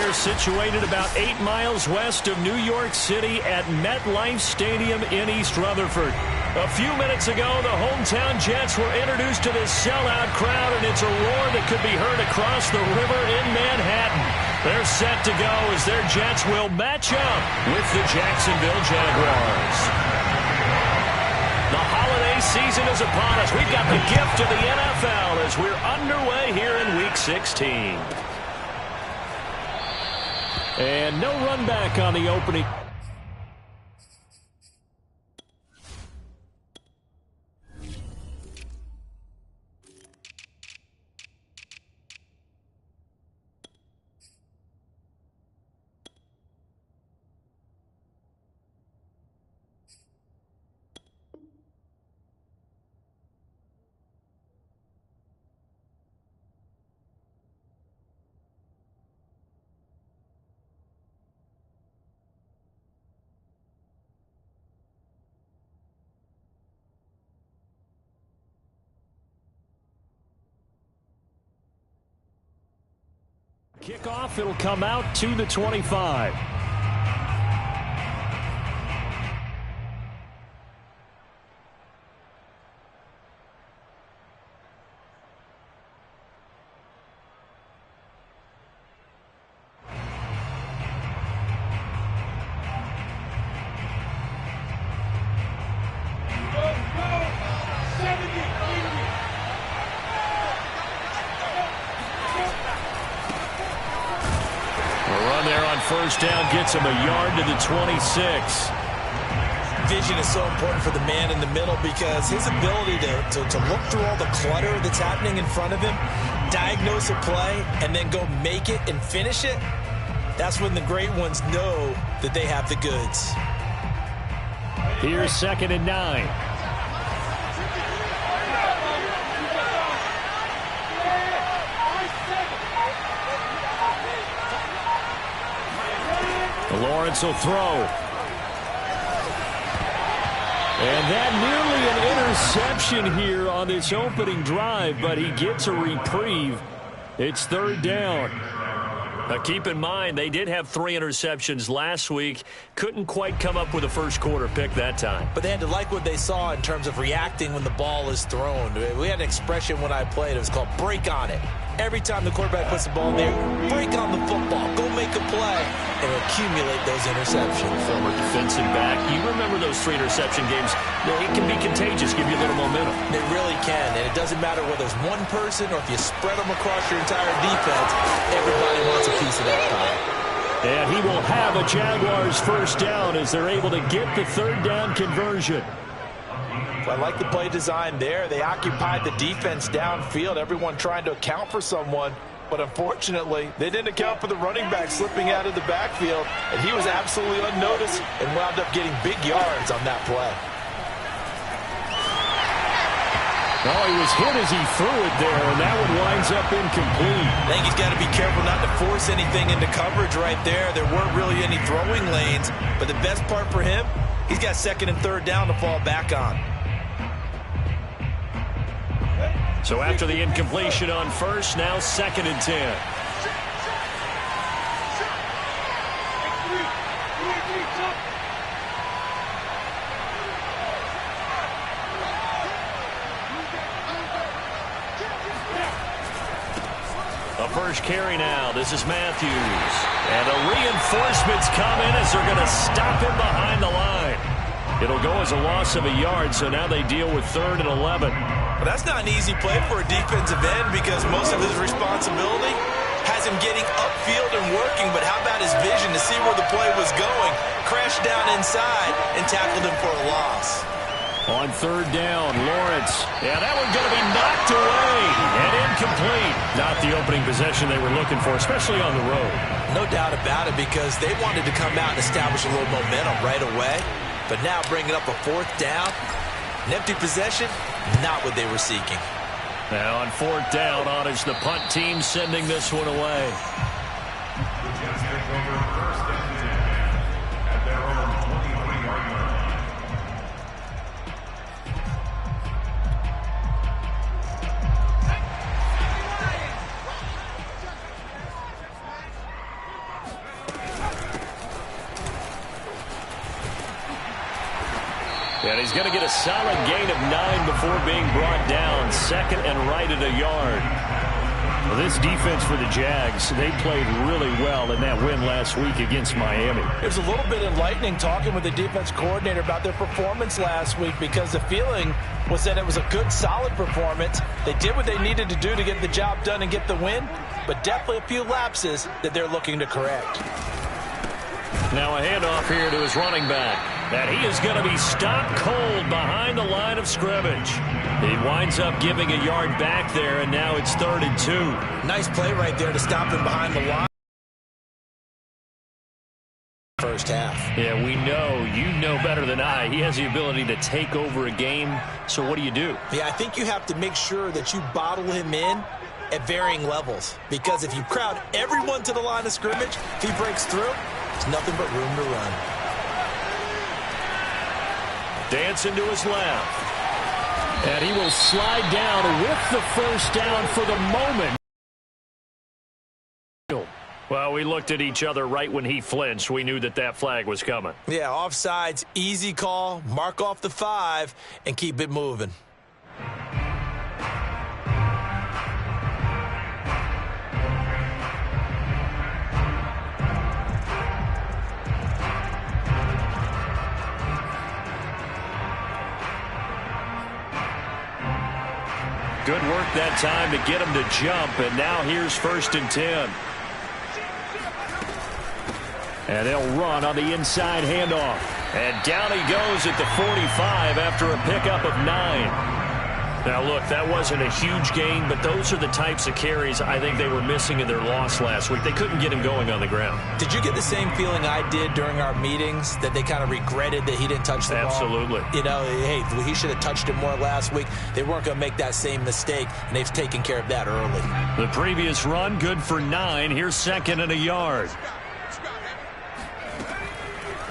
They're situated about 8 miles west of New York City at MetLife Stadium in East Rutherford. A few minutes ago, the hometown Jets were introduced to this sellout crowd, and it's a roar that could be heard across the river in Manhattan. They're set to go as their Jets will match up with the Jacksonville Jaguars. The holiday season is upon us. We've got the gift of the NFL as we're underway here in Week 16. And no run back on the opening. Kickoff, it'll come out to the 25. First down gets him a yard to the 26. Vision is so important for the man in the middle because his ability to look through all the clutter that's happening in front of him, diagnose a play, and then go make it and finish it, that's when the great ones know that they have the goods. Here's 2nd and 9. Lawrence will throw. And that nearly an interception here on this opening drive, but he gets a reprieve. It's 3rd down. Now keep in mind, they did have 3 interceptions last week. Couldn't quite come up with a first quarter pick that time. But they had to like what they saw in terms of reacting when the ball is thrown. We had an expression when I played. It was called break on it. Every time the quarterback puts the ball in there, break on the football. Go make a play and accumulate those interceptions. Former defensive back. You remember those 3 interception games. It can be contagious, give you a little momentum. It really can, and it doesn't matter whether it's one person or if you spread them across your entire defense. Everybody wants a piece of that pie. And he will have a Jaguars first down as they're able to get the 3rd down conversion. I like the play design there. They occupied the defense downfield, everyone trying to account for someone. But unfortunately, they didn't account for the running back slipping out of the backfield, and he was absolutely unnoticed and wound up getting big yards on that play. Well, he was hit as he threw it there, and that one winds up incomplete. I think he's got to be careful not to force anything into coverage right there. There weren't really any throwing lanes, but the best part for him, he's got 2nd and 3rd down to fall back on. So after the incompletion on first, now 2nd and 10. The first carry now. This is Matthews. And the reinforcements come in as they're going to stop him behind the line. It'll go as a loss of a yard, so now they deal with 3rd and 11. Well, that's not an easy play for a defensive end because most of his responsibility has him getting upfield and working, but how about his vision to see where the play was going, crashed down inside, and tackled him for a loss. On 3rd down, Lawrence. Yeah, that one's going to be knocked away and incomplete. Not the opening possession they were looking for, especially on the road. No doubt about it because they wanted to come out and establish a little momentum right away, but now bringing up a 4th down, an empty possession, not what they were seeking. Now on 4th down, on is the punt team sending this one away. And he's going to get a solid gain of 9 before being brought down. Second and right at a yard. Well, this defense for the Jags, they played really well in that win last week against Miami. It was a little bit enlightening talking with the defense coordinator about their performance last week, because the feeling was that it was a good, solid performance. They did what they needed to do to get the job done and get the win, but definitely a few lapses that they're looking to correct. Now a handoff here to his running back. And he is going to be stopped cold behind the line of scrimmage. He winds up giving a yard back there, and now it's 3rd and 2. Nice play right there to stop him behind the line. First half. Yeah, we know. You know better than I. He has the ability to take over a game. So what do you do? Yeah, I think you have to make sure that you bottle him in at varying levels. Because if you crowd everyone to the line of scrimmage, if he breaks through, there's nothing but room to run. Dancing to his left. And he will slide down with the first down for the moment. Well, we looked at each other right when he flinched. We knew that that flag was coming. Yeah, offsides, easy call, mark off the 5, and keep it moving. Good work that time to get him to jump, and now here's 1st and 10. And they'll run on the inside handoff. And down he goes at the 45 after a pickup of 9. Now, look, that wasn't a huge gain, but those are the types of carries I think they were missing in their loss last week. They couldn't get him going on the ground. Did you get the same feeling I did during our meetings, that they kind of regretted that he didn't touch the ball? Absolutely. You know, hey, he should have touched it more last week. They weren't going to make that same mistake, and they've taken care of that early. The previous run, good for 9. Here's 2nd and a yard.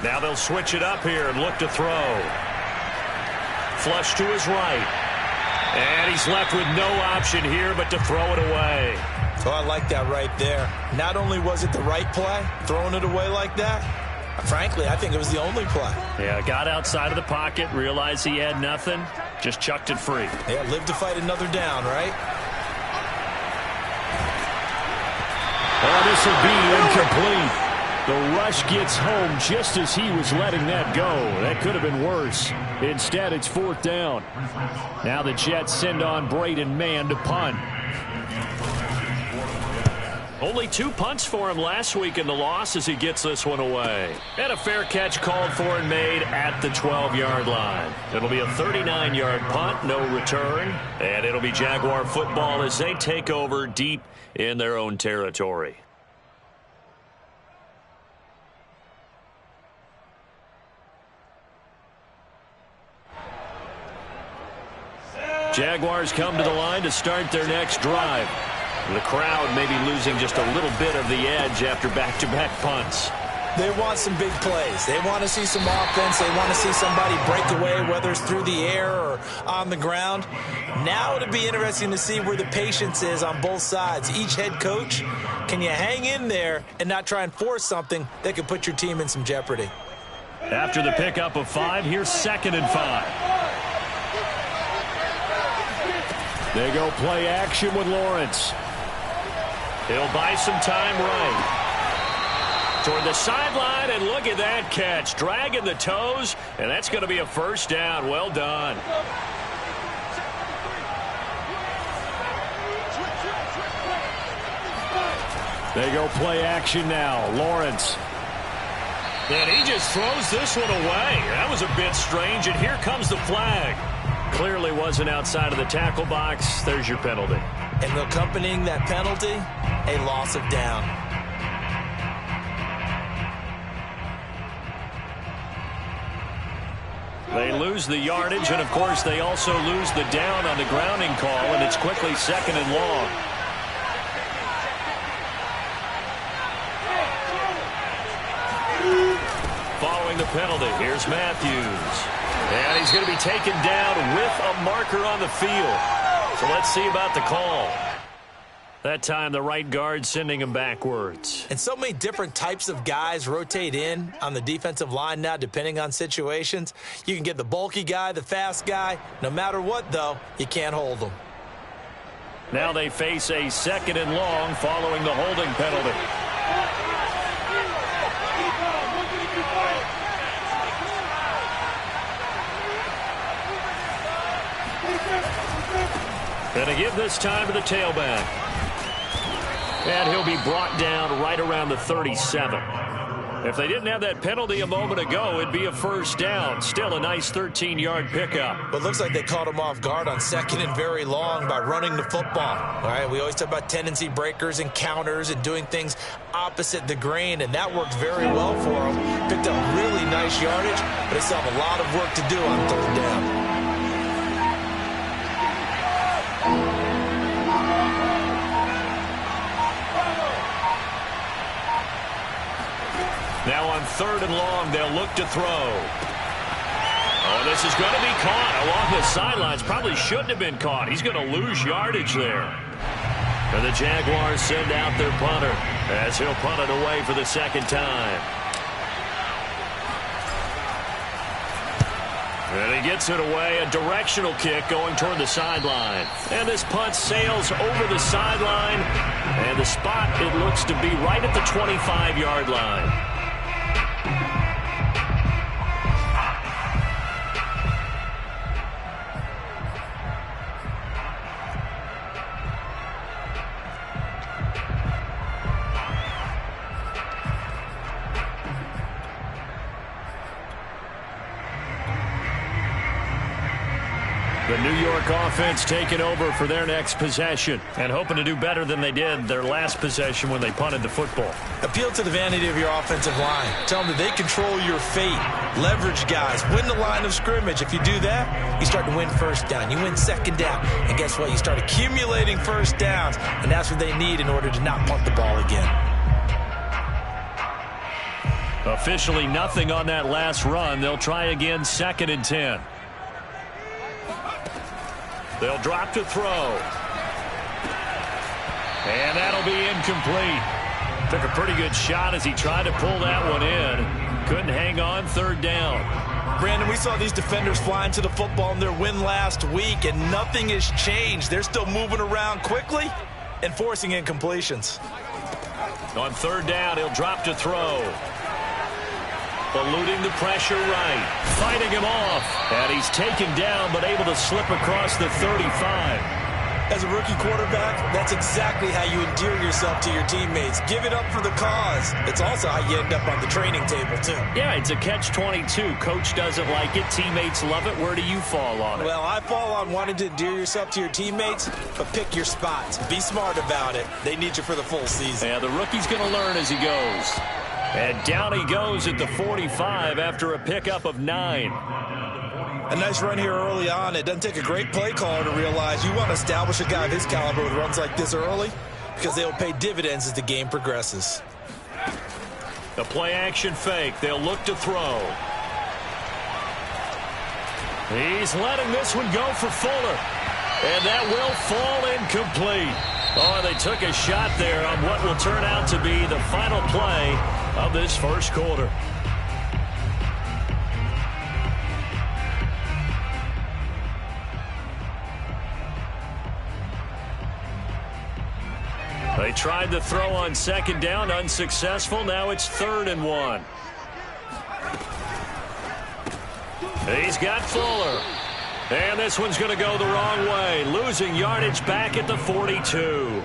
Now they'll switch it up here and look to throw. Flush to his right. And he's left with no option here but to throw it away. Oh, I like that right there. Not only was it the right play, throwing it away like that, frankly, I think it was the only play. Yeah, got outside of the pocket, realized he had nothing, just chucked it free. Yeah, live to fight another down, right? Oh, this will be incomplete. The rush gets home just as he was letting that go. That could have been worse. Instead, it's 4th down. Now the Jets send on Braden Mann to punt. Only 2 punts for him last week in the loss as he gets this one away. And a fair catch called for and made at the 12-yard line. It'll be a 39-yard punt, no return. And it'll be Jaguar football as they take over deep in their own territory. Jaguars come to the line to start their next drive. The crowd may be losing just a little bit of the edge after back-to-back punts. They want some big plays. They want to see some offense. They want to see somebody break away, whether it's through the air or on the ground. Now it'll be interesting to see where the patience is on both sides. Each head coach, can you hang in there and not try and force something that could put your team in some jeopardy? After the pickup of 5, here's 2nd and 5. They go play action with Lawrence. He'll buy some time right. Toward the sideline, and look at that catch. Dragging the toes, and that's going to be a 1st down. Well done. They go play action now. Lawrence. And he just throws this one away. That was a bit strange, and here comes the flag. Clearly wasn't outside of the tackle box. There's your penalty. And accompanying that penalty, a loss of down. They lose the yardage, and of course they also lose the down on the grounding call, and it's quickly 2nd and long. Following the penalty, here's Matthews. And he's going to be taken down with a marker on the field. So let's see about the call. That time the right guard sending him backwards. And so many different types of guys rotate in on the defensive line now, depending on situations. You can get the bulky guy, the fast guy. No matter what, though, you can't hold them. Now they face a 2nd and long following the holding penalty. And a give this time to the tailback. And he'll be brought down right around the 37. If they didn't have that penalty a moment ago, it'd be a first down. Still a nice 13-yard pickup. But it looks like they caught him off guard on 2nd and very long by running the football. All right, we always talk about tendency breakers and counters and doing things opposite the grain, and that worked very well for them. Picked up really nice yardage, but they still have a lot of work to do on 3rd down. Now on 3rd and long, they'll look to throw. Oh, this is going to be caught along the sidelines. Probably shouldn't have been caught. He's going to lose yardage there. And the Jaguars send out their punter as he'll punt it away for the 2nd time. And he gets it away, a directional kick going toward the sideline. And this punt sails over the sideline. And the spot, it looks to be right at the 25-yard line. The New York offense taking over for their next possession and hoping to do better than they did their last possession when they punted the football. Appeal to the vanity of your offensive line. Tell them that they control your fate. Leverage guys. Win the line of scrimmage. If you do that, you start to win 1st down. You win 2nd down. And guess what? You start accumulating 1st downs. And that's what they need in order to not punt the ball again. Officially nothing on that last run. They'll try again 2nd and 10. They'll drop to throw. And that'll be incomplete. Took a pretty good shot as he tried to pull that one in. Couldn't hang on 3rd down. Brandon, we saw these defenders fly into the football in their win last week, and nothing has changed. They're still moving around quickly and forcing incompletions. On 3rd down, he'll drop to throw. Eluding the pressure right. Fighting him off. And he's taken down but able to slip across the 35. As a rookie quarterback, that's exactly how you endear yourself to your teammates. Give it up for the cause. It's also how you end up on the training table, too. Yeah, it's a catch-22. Coach doesn't like it. Teammates love it. Where do you fall on it? Well, I fall on wanting to endear yourself to your teammates, but pick your spots. Be smart about it. They need you for the full season. Yeah, the rookie's going to learn as he goes. And down he goes at the 45 after a pickup of 9. A nice run here early on. It doesn't take a great play caller to realize you want to establish a guy of his caliber with runs like this early because they will pay dividends as the game progresses. The play-action fake. They'll look to throw. He's letting this one go for Fuller. And that will fall incomplete. Oh, they took a shot there on what will turn out to be the final play of this 1st quarter. They tried to throw on 2nd down, unsuccessful. Now it's 3rd and 1. He's got Fuller. And this one's going to go the wrong way, losing yardage back at the 42.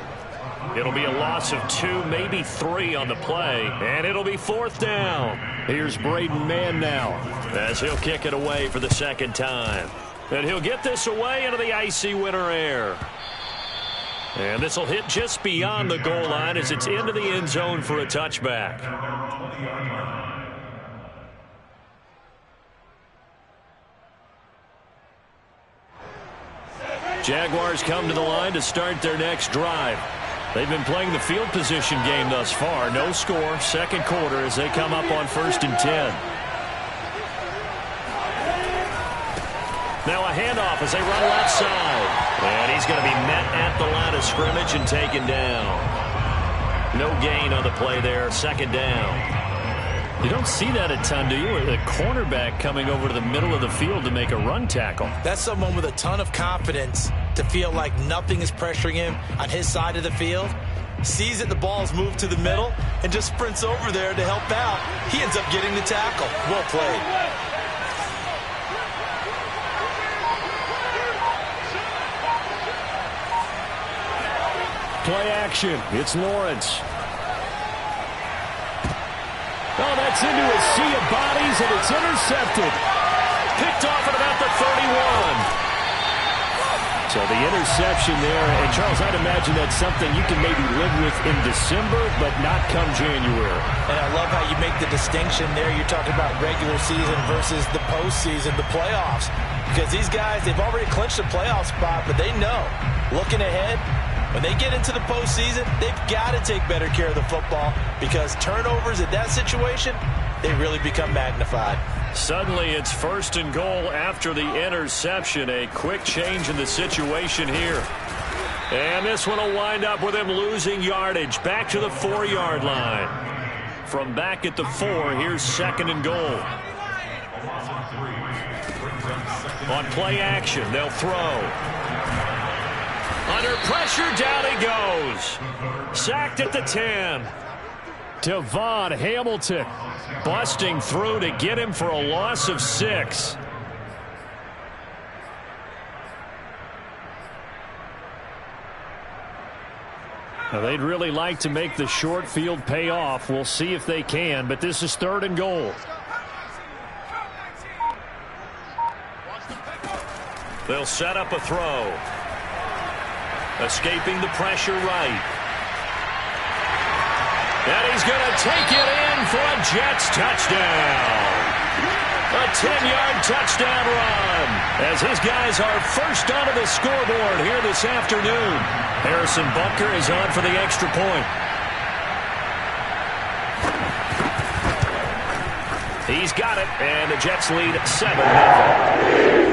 It'll be a loss of 2, maybe 3 on the play, and it'll be 4th down. Here's Braden Mann now as he'll kick it away for the 2nd time. And he'll get this away into the icy winter air. And this will hit just beyond the goal line as it's into the end zone for a touchback. Jaguars come to the line to start their next drive. They've been playing the field position game thus far. No score, 2nd quarter as they come up on 1st and 10. Now a handoff as they run left side. And he's going to be met at the line of scrimmage and taken down. No gain on the play there. Second down. You don't see that a ton, do you? Or the cornerback coming over to the middle of the field to make a run tackle. That's someone with a ton of confidence to feel like nothing is pressuring him on his side of the field. Sees that the ball's moved to the middle and just sprints over there to help out. He ends up getting the tackle. Well played. Play action. It's Lawrence. Oh, that's into a sea of bodies, and it's intercepted. Picked off at about the 31. So the interception there, and Charles, I'd imagine that's something you can maybe live with in December, but not come January. And I love how you make the distinction there. You're talking about regular season versus the postseason, the playoffs. Because these guys, they've already clinched a playoff spot, but they know, looking ahead, when they get into the postseason, they've got to take better care of the football because turnovers in that situation, they really become magnified. Suddenly it's 1st and goal after the interception. A quick change in the situation here. And this one will wind up with him losing yardage. Back to the 4-yard line. From back at the 4, here's 2nd and goal. On play action, they'll throw. Under pressure, down he goes. Sacked at the 10. Devon Hamilton busting through to get him for a loss of 6. Now they'd really like to make the short field pay off. We'll see if they can, but this is 3rd and goal. They'll set up a throw. Escaping the pressure right. And he's going to take it in for a Jets touchdown. A 10-yard touchdown run as his guys are first onto the scoreboard here this afternoon. Harrison Butker is on for the extra point. He's got it, and the Jets lead 7-0.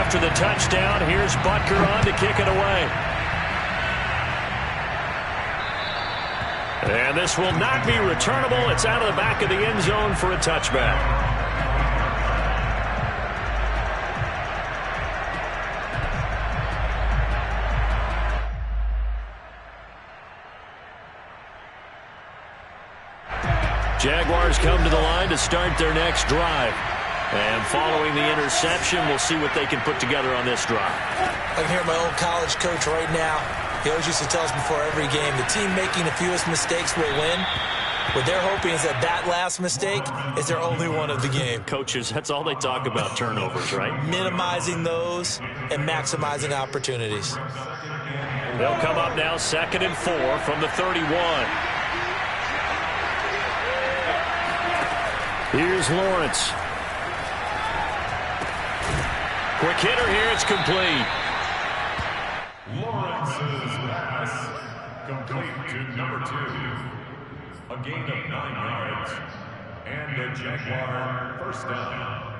After the touchdown, here's Butker on to kick it away. And this will not be returnable. It's out of the back of the end zone for a touchback. Jaguars come to the line to start their next drive. And following the interception, we'll see what they can put together on this drive. I can hear my old college coach right now. He always used to tell us before every game, the team making the fewest mistakes will win. What they're hoping is that last mistake is their only one of the game. Coaches, that's all they talk about, turnovers, right? Minimizing those and maximizing opportunities. They'll come up now 2nd and 4 from the 31. Here's Lawrence. Quick hitter here, it's complete. Lawrence's pass complete to number 2. A gain of 9 yards and a Jaguar first down.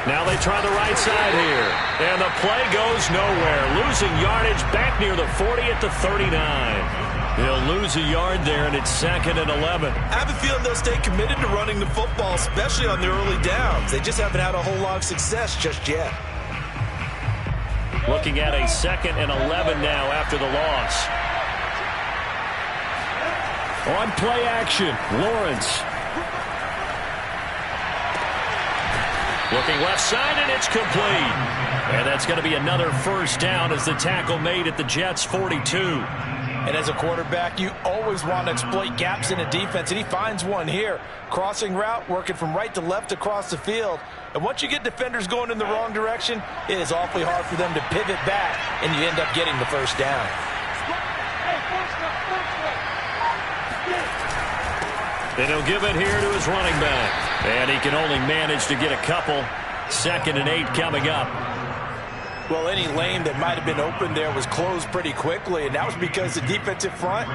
Now they try the right side here. And the play goes nowhere. Losing yardage back near the 40 at the 39. He'll lose a yard there, and it's 2nd and 11. I have a feeling they'll stay committed to running the football, especially on the early downs. They just haven't had a whole lot of success just yet. Looking at a 2nd and 11 now after the loss. On play action, Lawrence. Looking left side, and it's complete. And that's going to be another first down as the tackle made at the Jets' 42. And as a quarterback, you always want to exploit gaps in a defense, and he finds one here. Crossing route, working from right to left across the field. And once you get defenders going in the wrong direction, it is awfully hard for them to pivot back, and you end up getting the first down. And he'll give it here to his running back. And he can only manage to get a couple. 2nd and 8 coming up. Well, any lane that might have been open there was closed pretty quickly, and that was because the defensive front,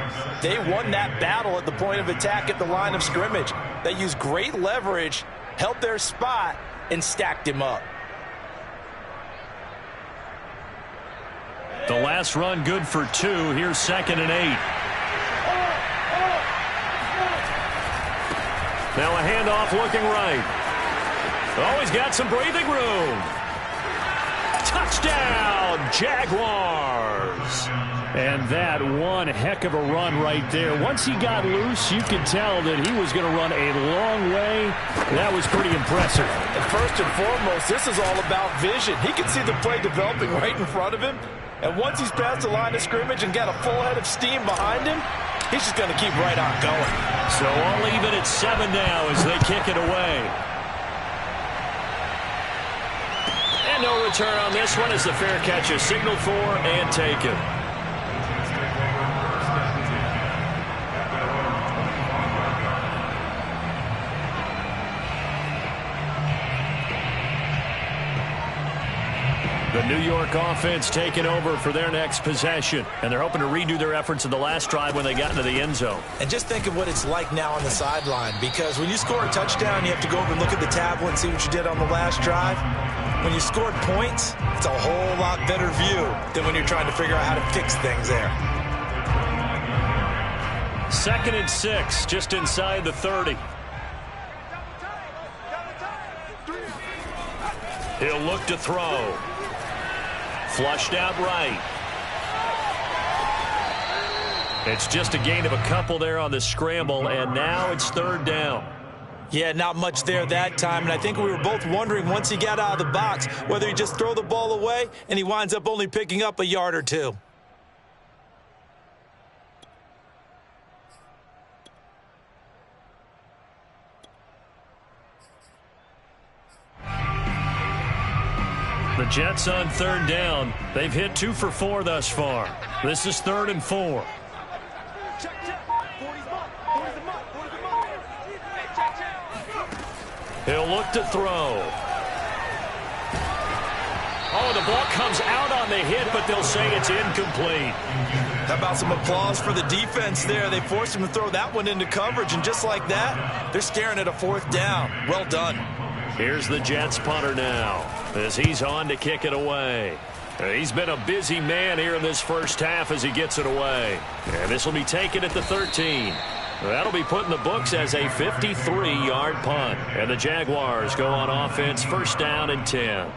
they won that battle at the point of attack at the line of scrimmage. They used great leverage, held their spot, and stacked him up. The last run good for 2. Here's 2nd and 8. Now a handoff looking right. Oh, he's got some breathing room. Touchdown, Jaguars. And that one heck of a run right there. Once he got loose, you could tell that he was going to run a long way. That was pretty impressive. And first and foremost, this is all about vision. He can see the play developing right in front of him. And once he's past the line of scrimmage and got a full head of steam behind him, he's just going to keep right on going. So all even at 7 now as they kick it away. And no return on this one as the fair catch is signaled for and taken. The New York offense taking over for their next possession. And they're hoping to redo their efforts in the last drive when they got into the end zone. And just think of what it's like now on the sideline, because when you score a touchdown, you have to go over and look at the tablet and see what you did on the last drive. When you scored points, it's a whole lot better view than when you're trying to figure out how to fix things there. 2nd and 6, just inside the 30. He'll look to throw. Flushed out right. It's just a gain of a couple there on the scramble, and now it's 3rd down. Yeah, not much there that time, and I think we were both wondering once he got out of the box whether he just throw the ball away and he winds up only picking up a yard or 2. The Jets on 3rd down. They've hit 2 for 4 thus far. This is 3rd and 4. He'll look to throw. Oh, the ball comes out on the hit, but they'll say it's incomplete. How about some applause for the defense there? They forced him to throw that one into coverage, and just like that, they're staring at a 4th down. Well done. Here's the Jets punter now as he's on to kick it away. He's been a busy man here in this first half as he gets it away. And this will be taken at the 13. That'll be put in the books as a 53-yard punt. And the Jaguars go on offense, 1st down and 10.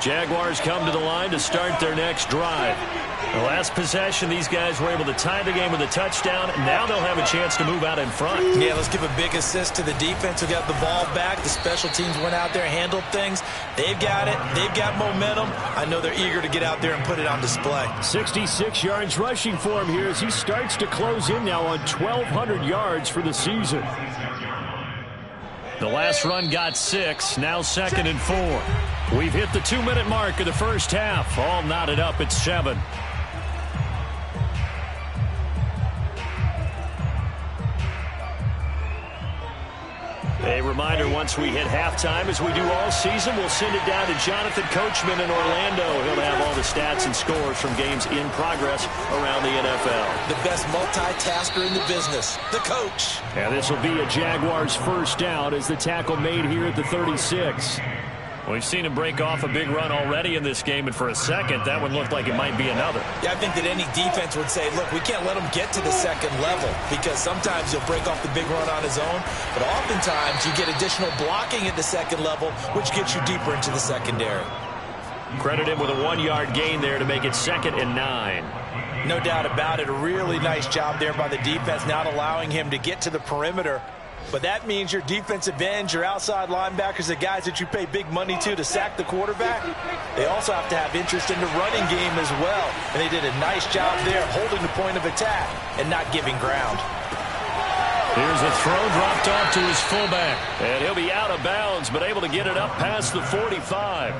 Jaguars come to the line to start their next drive. The last possession, these guys were able to tie the game with a touchdown. Now they'll have a chance to move out in front. Yeah, let's give a big assist to the defense who got the ball back. The special teams went out there, handled things. They've got it. They've got momentum. I know they're eager to get out there and put it on display. 66 yards rushing for him here as he starts to close in now on 1,200 yards for the season. The last run got 6. Now 2nd and 4. We've hit the 2-minute mark of the first half. All knotted up at 7. A reminder, once we hit halftime, as we do all season, we'll send it down to Jonathan Coachman in Orlando. He'll have all the stats and scores from games in progress around the NFL. The best multitasker in the business, the coach. And this will be a Jaguars 1st down as the tackle made here at the 36. We've seen him break off a big run already in this game, and for a second, that one looked like it might be another. Yeah, I think that any defense would say, look, we can't let him get to the 2nd level, because sometimes he'll break off the big run on his own, but oftentimes you get additional blocking at the 2nd level, which gets you deeper into the secondary. Credit him with a 1-yard gain there to make it 2nd and 9. No doubt about it. A really nice job there by the defense, not allowing him to get to the perimeter. But that means your defensive ends, your outside linebackers, the guys that you pay big money to sack the quarterback, they also have to have interest in the running game as well. And they did a nice job there holding the point of attack and not giving ground. Here's a throw dropped off to his fullback. And he'll be out of bounds, but able to get it up past the 45.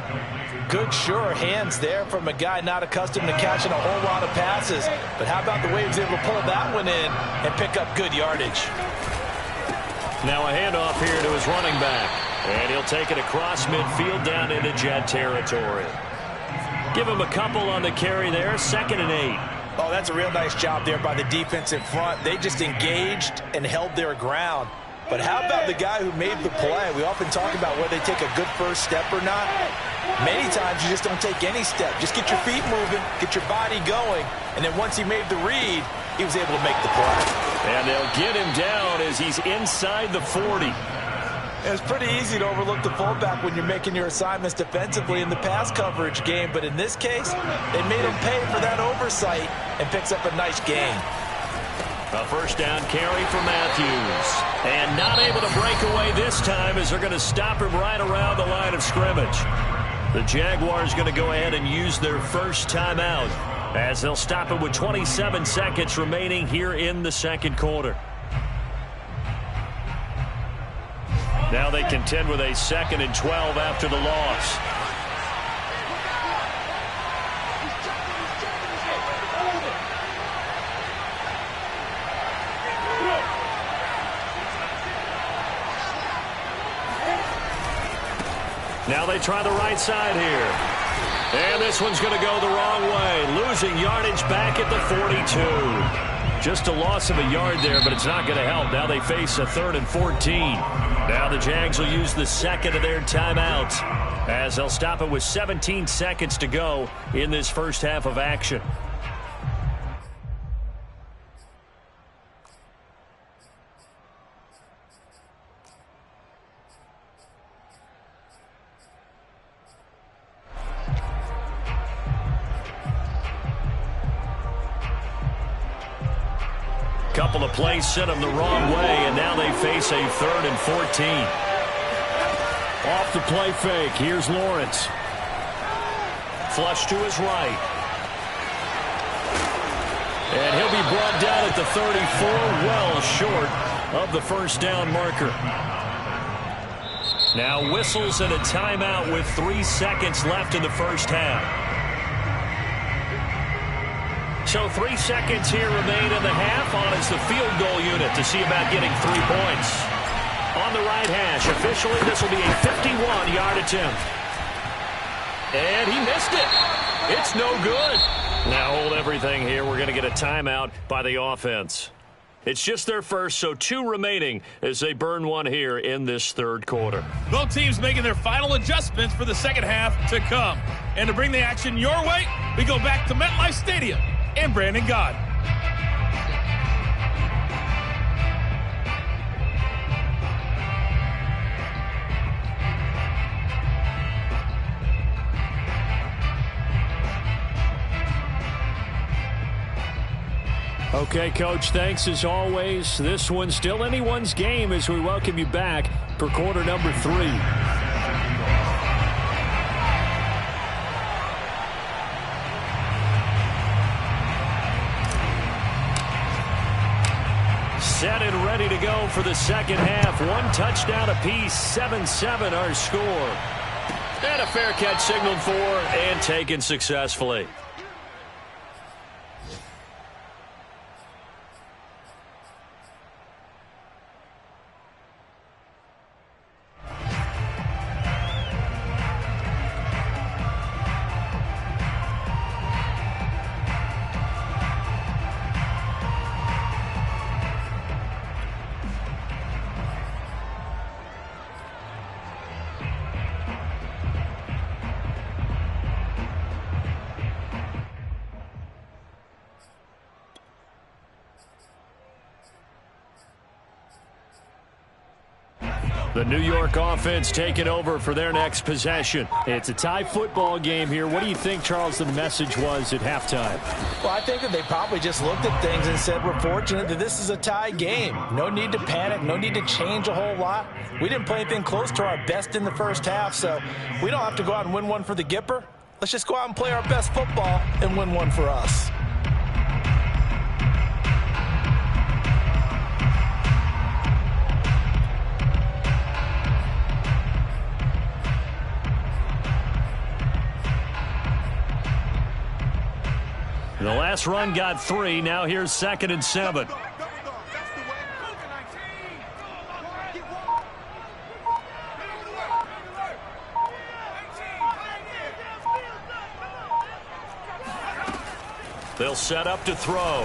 Good, sure hands there from a guy not accustomed to catching a whole lot of passes. But how about the way he was able to pull that one in and pick up good yardage? Now a handoff here to his running back. And he'll take it across midfield down into Jet territory. Give him a couple on the carry there. 2nd and 8. Oh, that's a real nice job there by the defense in front. They just engaged and held their ground. But how about the guy who made the play? We often talk about whether they take a good first step or not. Many times you just don't take any step. Just get your feet moving, get your body going, and then once he made the read, he was able to make the play. And they'll get him down as he's inside the 40. It's pretty easy to overlook the fullback when you're making your assignments defensively in the pass coverage game, but in this case, they made him pay for that oversight and picks up a nice gain. A first down carry for Matthews. And not able to break away this time as they're going to stop him right around the line of scrimmage. The Jaguars going to go ahead and use their first timeout as they'll stop him with 27 seconds remaining here in the second quarter. Now they contend with a 2nd and 12 after the loss. Now they try the right side here. And this one's going to go the wrong way. Losing yardage back at the 42. Just a loss of a yard there, but it's not going to help. Now they face a 3rd and 14. Now the Jags will use the 2nd of their timeouts as they'll stop it with 17 seconds to go in this first half of action. Couple of plays sent them the wrong way, and now they face a 3rd and 14. Off the play fake, here's Lawrence. Flush to his right. And he'll be brought down at the 34, well short of the first down marker. Now whistles and a timeout with 3 seconds left in the first half. So 3 seconds here remain in the half. On is the field goal unit to see about getting 3 points. On the right hash, officially this will be a 51-yard attempt. And he missed it. It's no good. Now hold everything here. We're going to get a timeout by the offense. It's just their first, so 2 remaining as they burn one here in this third quarter. Both teams making their final adjustments for the second half to come. And to bring the action your way, we go back to MetLife Stadium and Brandon Gott. Okay, Coach, thanks as always. This one's still anyone's game as we welcome you back for quarter number 3. Set and ready to go for the second half. 1 touchdown apiece, 7-7 our score. And a fair catch signaled for and taken successfully. The New York offense taking over for their next possession. It's a tie football game here. What do you think, Charles, the message was at halftime? Well, I think that they probably just looked at things and said, we're fortunate that this is a tie game. No need to panic. No need to change a whole lot. We didn't play anything close to our best in the first half, so we don't have to go out and win one for the Gipper. Let's just go out and play our best football and win one for us. last run got 3. Now here's 2nd and 7. They'll set up to throw.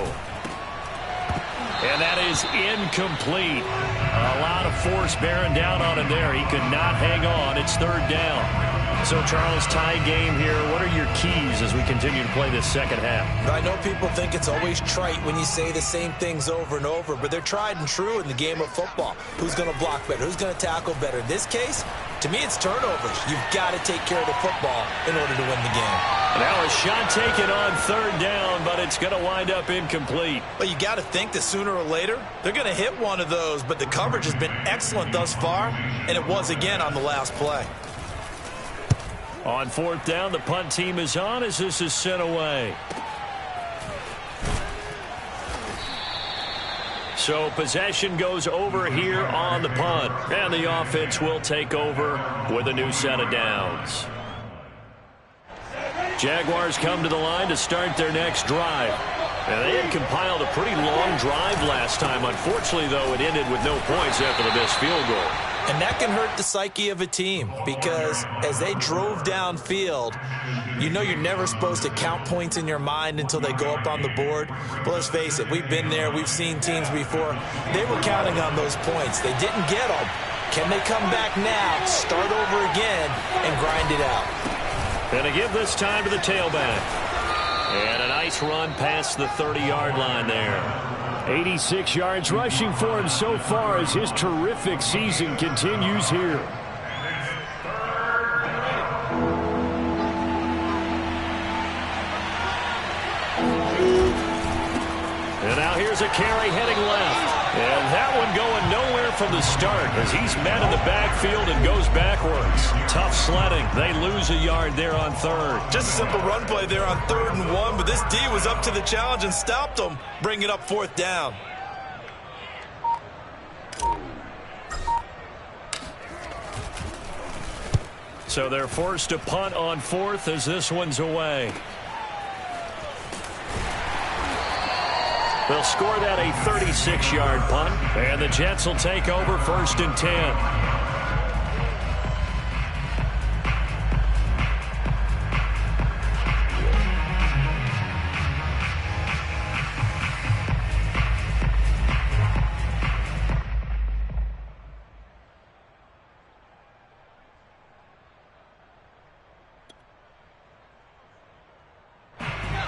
And that is incomplete. A lot of force bearing down on him there. He could not hang on. It's 3rd down. So, Charles, tie game here. What are your keys as we continue to play this second half? I know people think it's always trite when you say the same things over and over, but they're tried and true in the game of football. Who's going to block better? Who's going to tackle better? In this case, to me, it's turnovers. You've got to take care of the football in order to win the game. Now a shot taken on 3rd down, but it's going to wind up incomplete. Well, you got to think that sooner or later, they're going to hit one of those, but the coverage has been excellent thus far, and it was again on the last play. On 4th down, the punt team is on as this is sent away. So possession goes over here on the punt, and the offense will take over with a new set of downs. Jaguars come to the line to start their next drive. And they had compiled a pretty long drive last time. Unfortunately, though, it ended with no points after the missed field goal. And that can hurt the psyche of a team because as they drove downfield, you know you're never supposed to count points in your mind until they go up on the board. But let's face it, we've been there. We've seen teams before. They were counting on those points. They didn't get them. Can they come back now, start over again, and grind it out? And a give this time to the tailback. And a nice run past the 30-yard line there. 86 yards rushing for him so far as his terrific season continues here. And now here's a carry heading left. And that one going nowhere from the start as he's met in the backfield and goes backwards. Tough sledding. They lose a yard there on 3rd. Just a simple run play there on 3rd and 1, but this D was up to the challenge and stopped them, bringing up 4th down. So they're forced to punt on 4th as this one's away. They'll score that a 36-yard punt, and the Jets will take over 1st and 10.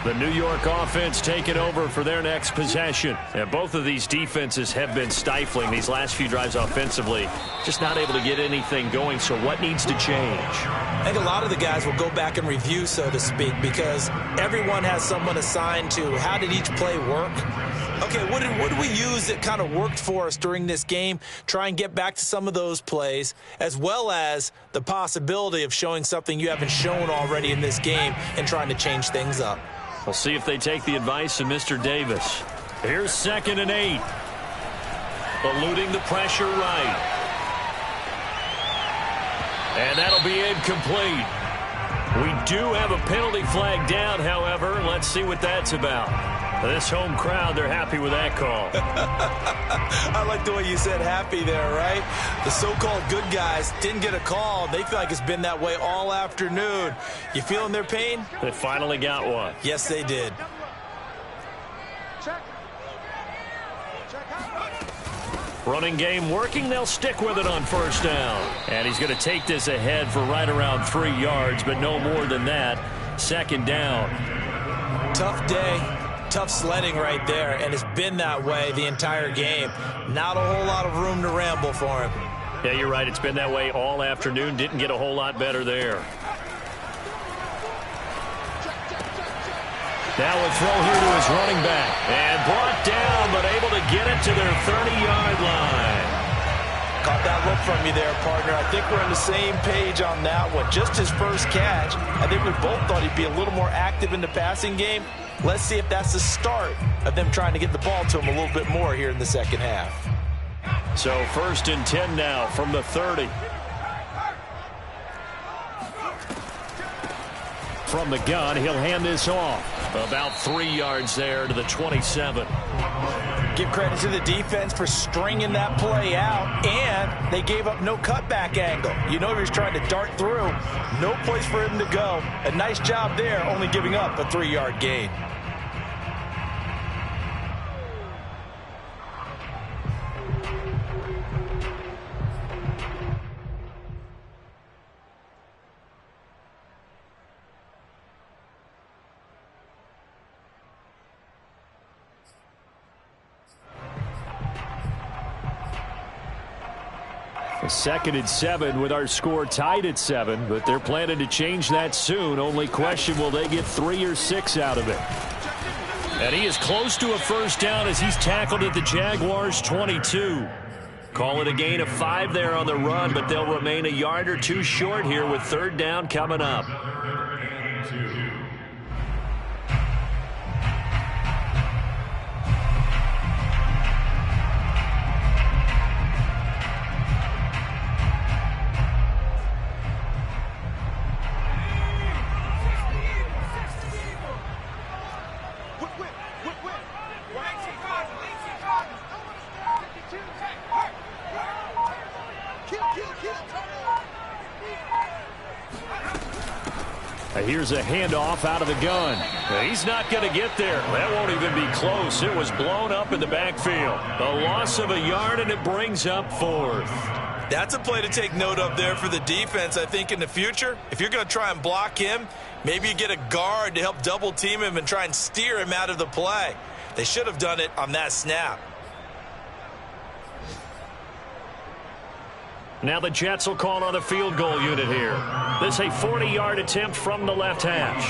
The New York offense taking over for their next possession. And both of these defenses have been stifling these last few drives offensively. Just not able to get anything going. So what needs to change? I think a lot of the guys will go back and review, so to speak, because everyone has someone assigned to how did each play work. Okay, what did we use that kind of worked for us during this game? Try and get back to some of those plays, as well as the possibility of showing something you haven't shown already in this game and trying to change things up. We'll see if they take the advice of Mr. Davis. Here's 2nd and 8. Eluding the pressure right. And that'll be incomplete. We do have a penalty flag down, however. Let's see what that's about. This home crowd, they're happy with that call. I like the way you said happy there, right? The so-called good guys didn't get a call. They feel like it's been that way all afternoon. You feeling their pain? They finally got one. Yes, they did. Running game working. They'll stick with it on 1st down. And he's going to take this ahead for right around 3 yards, but no more than that. 2nd down. Tough day. Tough sledding right there, and it's been that way the entire game. Not a whole lot of room to ramble for him. Yeah, you're right. It's been that way all afternoon. Didn't get a whole lot better there. Now a throw here to his running back. And brought down, but able to get it to their 30-yard line. Caught that look from you there, partner. I think we're on the same page on that one. Just his first catch. I think we both thought he'd be a little more active in the passing game. Let's see if that's the start of them trying to get the ball to him a little bit more here in the second half. So 1st and 10 now from the 30. From the gun, he'll hand this off. About 3 yards there to the 27. Give credit to the defense for stringing that play out, and they gave up no cutback angle. You know he was trying to dart through. No place for him to go. A nice job there, only giving up a 3-yard gain. A 2nd and 7 with our score tied at 7, but they're planning to change that soon. Only question, will they get 3 or 6 out of it? And he is close to a first down as he's tackled at the Jaguars' 22. Call it a gain of 5 there on the run, but they'll remain a yard or 2 short here with 3rd down coming up. Here's a handoff out of the gun. He's not going to get there. That won't even be close. It was blown up in the backfield. A loss of a yard, and it brings up 4th. That's a play to take note of there for the defense, I think, in the future. If you're going to try and block him, maybe you get a guard to help double team him and try and steer him out of the play. They should have done it on that snap. Now the Jets will call on the field goal unit here. This is a 40-yard attempt from the left hash.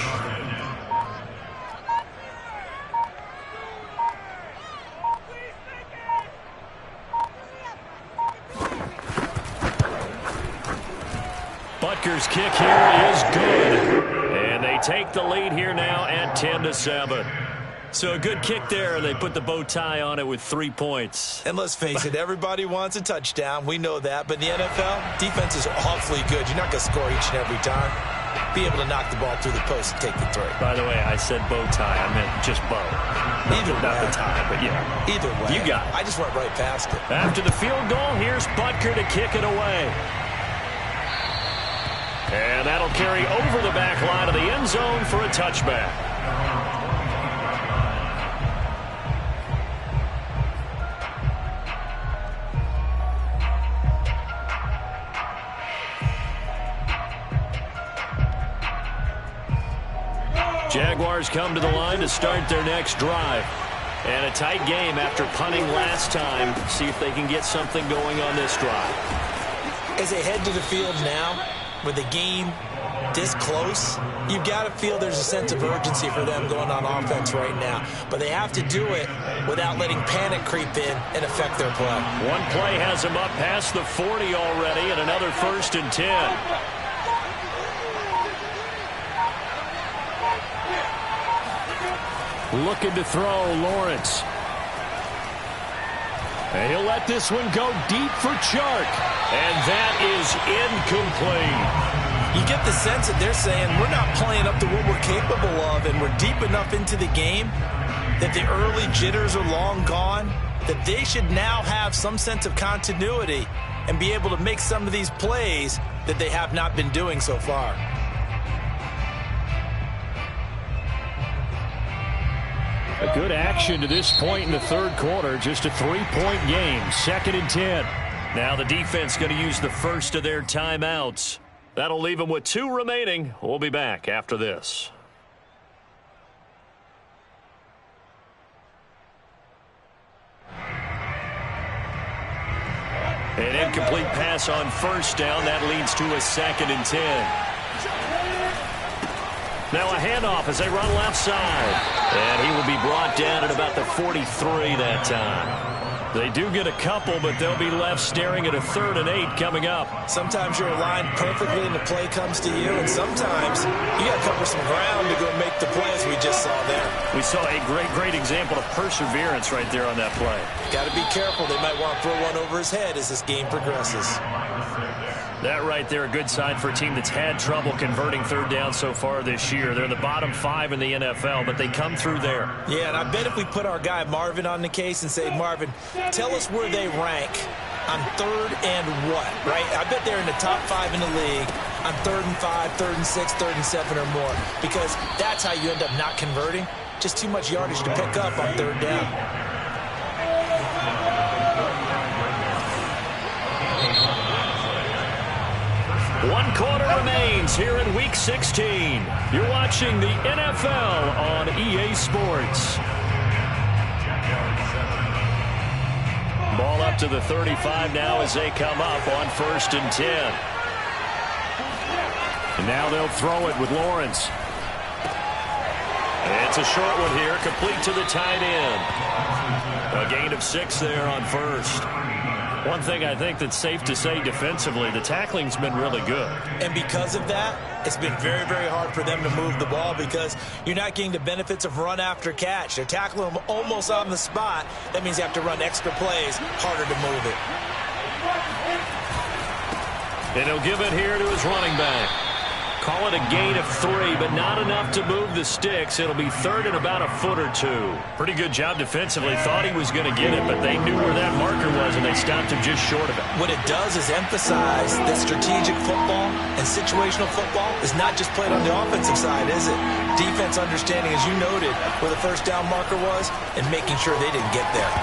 Butker's kick here is good. And they take the lead here now at 10-7. So a good kick there, and they put the bow tie on it with 3 points. And let's face it, everybody wants a touchdown. We know that. But in the NFL, defense is awfully good. You're not going to score each and every time. Be able to knock the ball through the post and take the 3. By the way, I said bow tie. I meant just bow. Not the tie, but yeah. Either way. You got it. I just went right past it. After the field goal, here's Butker to kick it away. And that'll carry over the back line of the end zone for a touchback. Jaguars come to the line to start their next drive. And a tight game after punting last time. See if they can get something going on this drive. As they head to the field now, with the game this close, you've got to feel there's a sense of urgency for them going on offense right now. But they have to do it without letting panic creep in and affect their play. One play has them up past the 40 already, and another 1st and 10. Looking to throw, Lawrence. And he'll let this one go deep for Chark. And that is incomplete. You get the sense that they're saying we're not playing up to what we're capable of, and we're deep enough into the game that the early jitters are long gone, that they should now have some sense of continuity and be able to make some of these plays that they have not been doing so far. A good action to this point in the 3rd quarter. Just a 3-point game. 2nd and 10. Now the defense going to use the first of their timeouts. That'll leave them with 2 remaining. We'll be back after this. An incomplete pass on 1st down. That leads to a 2nd and 10. Now a handoff as they run left side. And he will be brought down at about the 43 that time. They do get a couple, but they'll be left staring at a 3rd and 8 coming up. Sometimes you're aligned perfectly and the play comes to you, and sometimes you got to cover some ground to go make the plays we just saw there. We saw a great example of perseverance right there on that play. Got to be careful. They might want to throw one over his head as this game progresses. That right there, a good sign for a team that's had trouble converting third down so far this year. They're in the bottom 5 in the NFL, but they come through there. Yeah, and I bet if we put our guy Marvin on the case and say, Marvin, tell us where they rank on third and what, right? I bet they're in the top 5 in the league on 3rd and 5, 3rd and 6, 3rd and 7 or more, because that's how you end up not converting. Just too much yardage to pick up on third down. One quarter remains here in Week 16. You're watching the NFL on EA Sports. Ball up to the 35 now as they come up on 1st and 10. And now they'll throw it with Lawrence. It's a short one here, complete to the tight end. A gain of 6 there on 1st. One thing I think that's safe to say defensively, the tackling's been really good. And because of that, it's been very, very hard for them to move the ball because you're not getting the benefits of run after catch. They're tackling them almost on the spot. That means you have to run extra plays, harder to move it. And he'll give it here to his running back. Call it a gain of 3, but not enough to move the sticks. It'll be 3rd and about a foot or 2. Pretty good job defensively. Thought he was going to get it, but they knew where that marker was, and they stopped him just short of it. What it does is emphasize that strategic football and situational football is not just played on the offensive side, is it? Defense understanding, as you noted, where the first down marker was and making sure they didn't get there.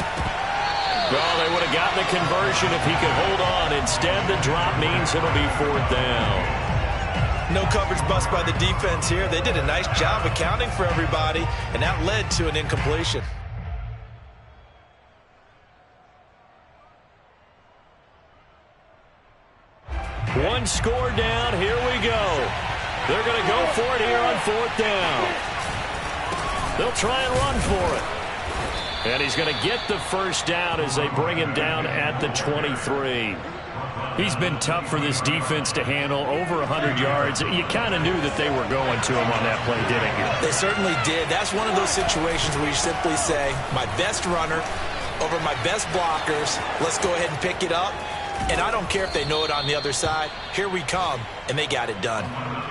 Well, they would have gotten the conversion if he could hold on. Instead, the drop means it'll be 4th down. No coverage bust by the defense here. They did a nice job accounting for everybody, and that led to an incompletion. One score down. Here we go. They're going to go for it here on 4th down. They'll try and run for it. And he's going to get the first down as they bring him down at the 23. He's been tough for this defense to handle, over 100 yards. You kind of knew that they were going to him on that play, didn't you? They certainly did. That's one of those situations where you simply say, my best runner over my best blockers, let's go ahead and pick it up. And I don't care if they know it on the other side. Here we come, and they got it done.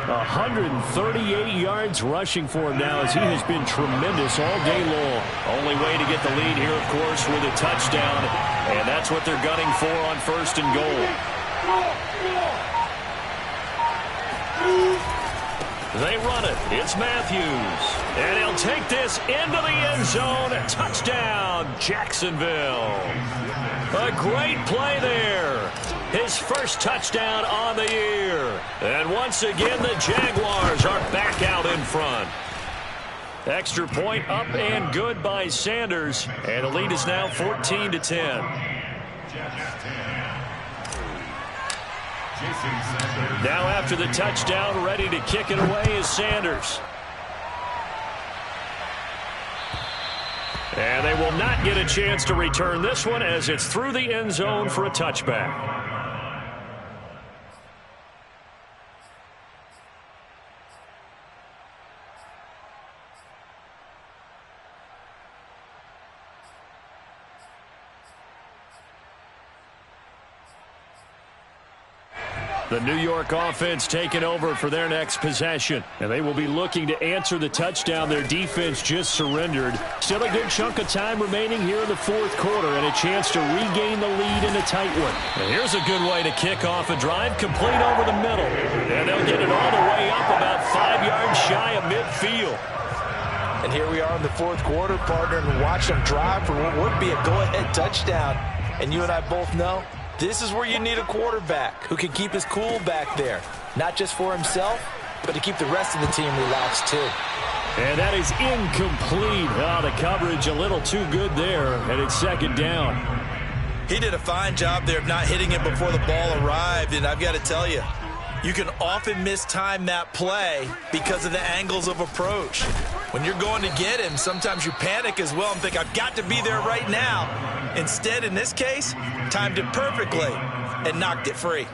138 yards rushing for him now as he has been tremendous all day long. Only way to get the lead here, of course, with a touchdown. And that's what they're gunning for on 1st and goal. They run it. It's Matthews. And he'll take this into the end zone. Touchdown, Jacksonville. A great play there. His first touchdown on the year. And once again, the Jaguars are back out in front. Extra point up and good by Sanders. And the lead is now 14-10. Now after the touchdown, ready to kick it away is Sanders. And they will not get a chance to return this one as it's through the end zone for a touchback. The New York offense taking over for their next possession. And they will be looking to answer the touchdown their defense just surrendered. Still a good chunk of time remaining here in the 4th quarter and a chance to regain the lead in a tight one. And here's a good way to kick off a drive, complete over the middle. And they'll get it all the way up about 5 yards shy of midfield. And here we are in the 4th quarter, partner, and watch them drive for what would be a go-ahead touchdown. And you and I both know this is where you need a quarterback who can keep his cool back there. Not just for himself, but to keep the rest of the team relaxed too. And that is incomplete. The coverage a little too good there, and it's 2nd down. He did a fine job there of not hitting it before the ball arrived, and I've got to tell you, you can often mistime that play because of the angles of approach. When you're going to get him, sometimes you panic as well and think, I've got to be there right now. Instead, in this case, timed it perfectly and knocked it free.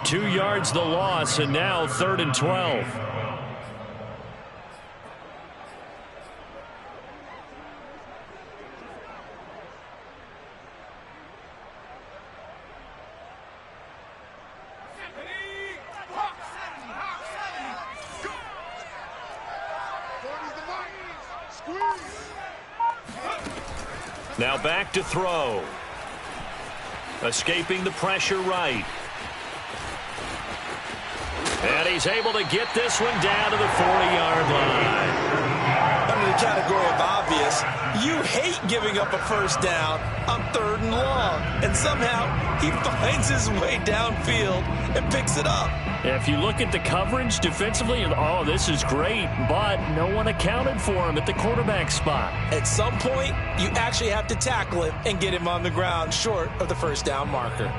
2 yards the loss, and now 3rd and 12. Now back to throw. Escaping the pressure right. And he's able to get this one down to the 40-yard line. Under the category of obvious, you hate giving up a first down on 3rd and long. And somehow he finds his way downfield and picks it up. If you look at the coverage defensively, oh, this is great, but no one accounted for him at the quarterback spot. At some point, you actually have to tackle him and get him on the ground short of the first down marker.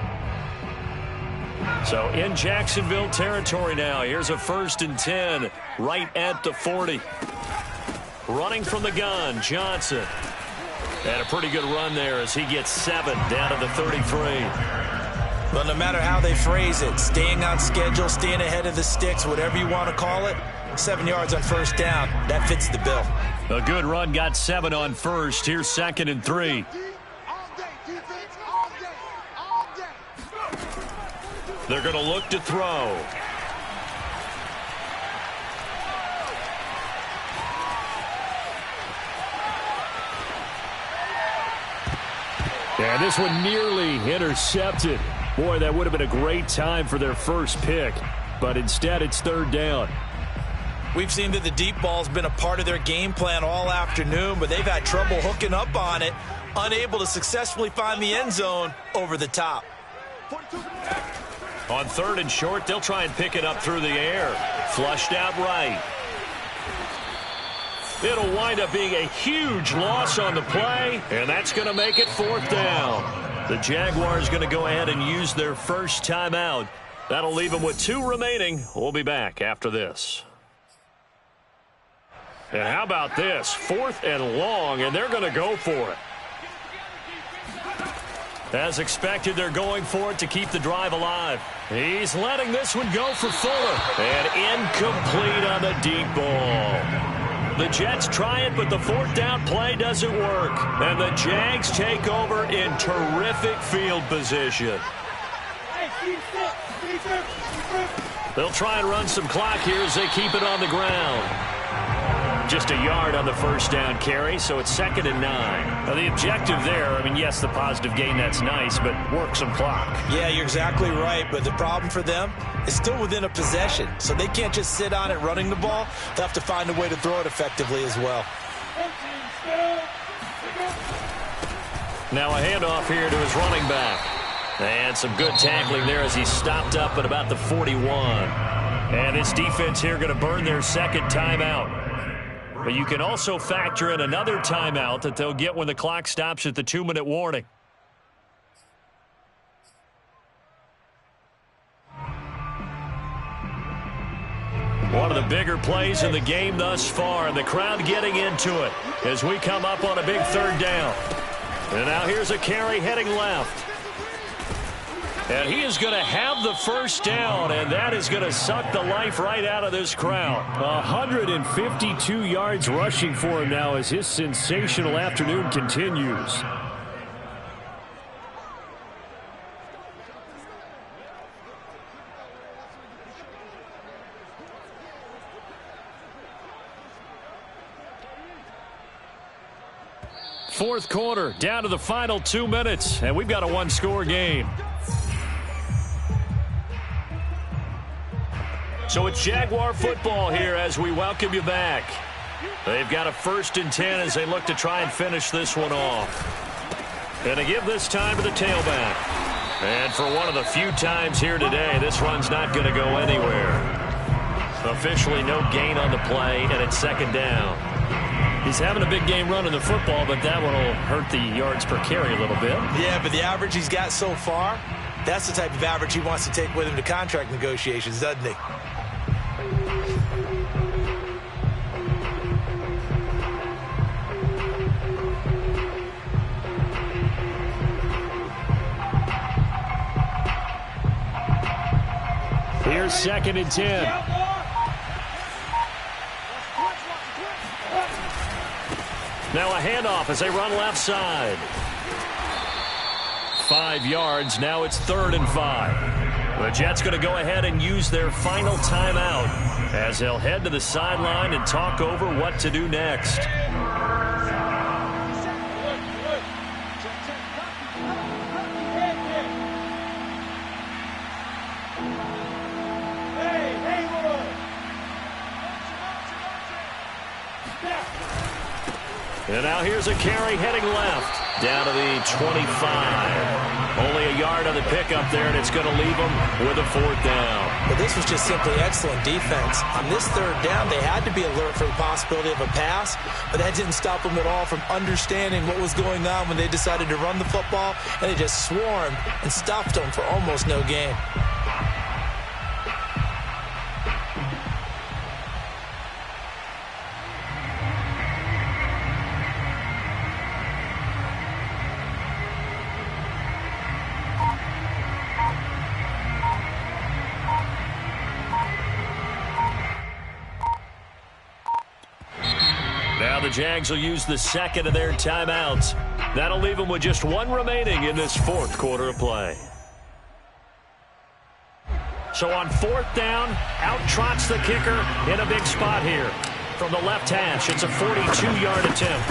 So in Jacksonville territory now, here's a 1st and 10 right at the 40. Running from the gun, Johnson. And a pretty good run there as he gets 7 down to the 33. Well, no matter how they phrase it, staying on schedule, staying ahead of the sticks, whatever you want to call it, 7 yards on first down, that fits the bill. A good run, got 7 on first. Here's 2nd and 3. They're going to look to throw. And this one nearly intercepted. Boy, that would have been a great time for their first pick. But instead, it's 3rd down. We've seen that the deep ball's been a part of their game plan all afternoon, but they've had trouble hooking up on it, unable to successfully find the end zone over the top. On 3rd and short, they'll try and pick it up through the air. Flushed out right. It'll wind up being a huge loss on the play, and that's going to make it 4th down. The Jaguars going to go ahead and use their first timeout. That'll leave them with 2 remaining. We'll be back after this. And how about this? 4th and long, and they're going to go for it. As expected, they're going for it to keep the drive alive. He's letting this one go for Fuller. And incomplete on the deep ball. The Jets try it, but the 4th down play doesn't work. And the Jags take over in terrific field position. They'll try and run some clock here as they keep it on the ground. Just a yard on the first down carry, so it's 2nd and 9. Now the objective there, I mean, yes, the positive gain, that's nice, but work some clock. Yeah, you're exactly right, but the problem for them is still within a possession, so they can't just sit on it running the ball. They'll have to find a way to throw it effectively as well. Now a handoff here to his running back. And some good tackling there as he stopped up at about the 41. And this defense here going to burn their 2nd timeout. But you can also factor in another timeout that they'll get when the clock stops at the 2-minute warning. One of the bigger plays in the game thus far, and the crowd getting into it as we come up on a big 3rd down. And now here's a carry heading left. And he is going to have the first down, and that is going to suck the life right out of this crowd. 152 yards rushing for him now as his sensational afternoon continues. Fourth quarter, down to the final 2 minutes, and we've got a 1-score game. So it's Jaguar football here as we welcome you back. They've got a 1st and 10 as they look to try and finish this one off. And they give this time to the tailback. And for one of the few times here today, this run's not going to go anywhere. Officially no gain on the play, and it's 2nd down. He's having a big game running the football, but that one will hurt the yards per carry a little bit. Yeah, but the average he's got so far, that's the type of average he wants to take with him to contract negotiations, doesn't he? Here's 2nd and 10. Now a handoff as they run left side. 5 yards. Now it's 3rd and 5. The Jets going to go ahead and use their final timeout as they'll head to the sideline and talk over what to do next. And now here's a carry heading left. Down to the 25. Only a yard on the pickup there, and it's going to leave them with a 4th down. But this was just simply excellent defense. On this 3rd down, they had to be alert for the possibility of a pass, but that didn't stop them at all from understanding what was going on when they decided to run the football, and they just swarmed and stuffed them for almost no gain. Now the Jags will use the 2nd of their timeouts. That'll leave them with just 1 remaining in this 4th quarter of play. So on 4th down, out trots the kicker in a big spot here. From the left hash, it's a 42-yard attempt.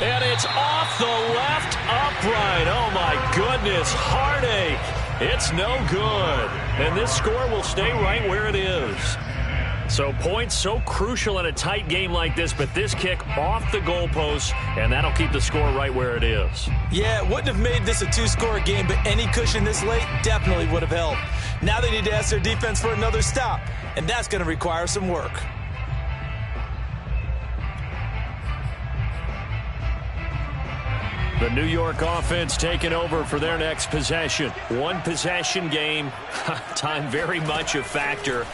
And it's off the left upright. Oh, my goodness. Heartache. It's no good. And this score will stay right where it is. So points so crucial in a tight game like this, but this kick off the goalpost, and that'll keep the score right where it is. Yeah, it wouldn't have made this a 2-score game, but any cushion this late definitely would have helped. Now they need to ask their defense for another stop, and that's going to require some work. The New York offense taking over for their next possession. 1-possession game, time very much a factor.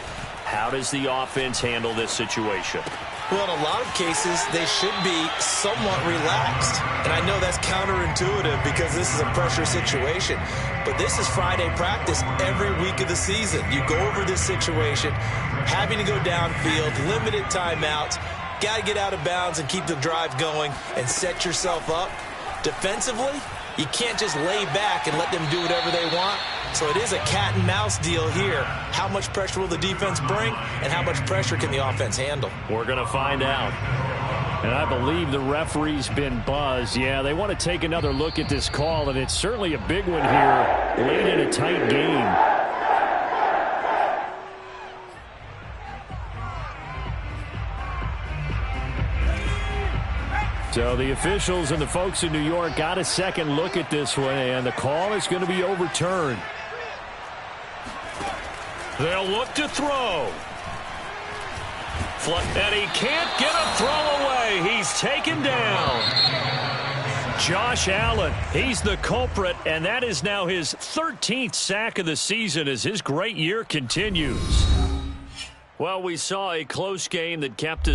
How does the offense handle this situation? Well, in a lot of cases, they should be somewhat relaxed. And I know that's counterintuitive because this is a pressure situation. But this is Friday practice every week of the season. You go over this situation, having to go downfield, limited timeouts, got to get out of bounds and keep the drive going and set yourself up. Defensively, you can't just lay back and let them do whatever they want. So it is a cat and mouse deal here. How much pressure will the defense bring, and how much pressure can the offense handle? We're going to find out. And I believe the referee's been buzzed. Yeah, they want to take another look at this call, and it's certainly a big one here late in a tight game. So the officials and the folks in New York got a second look at this one, and the call is going to be overturned. They'll look to throw. And he can't get a throw away. He's taken down. Josh Allen, he's the culprit, and that is now his 13th sack of the season as his great year continues. Well, we saw a close game that kept us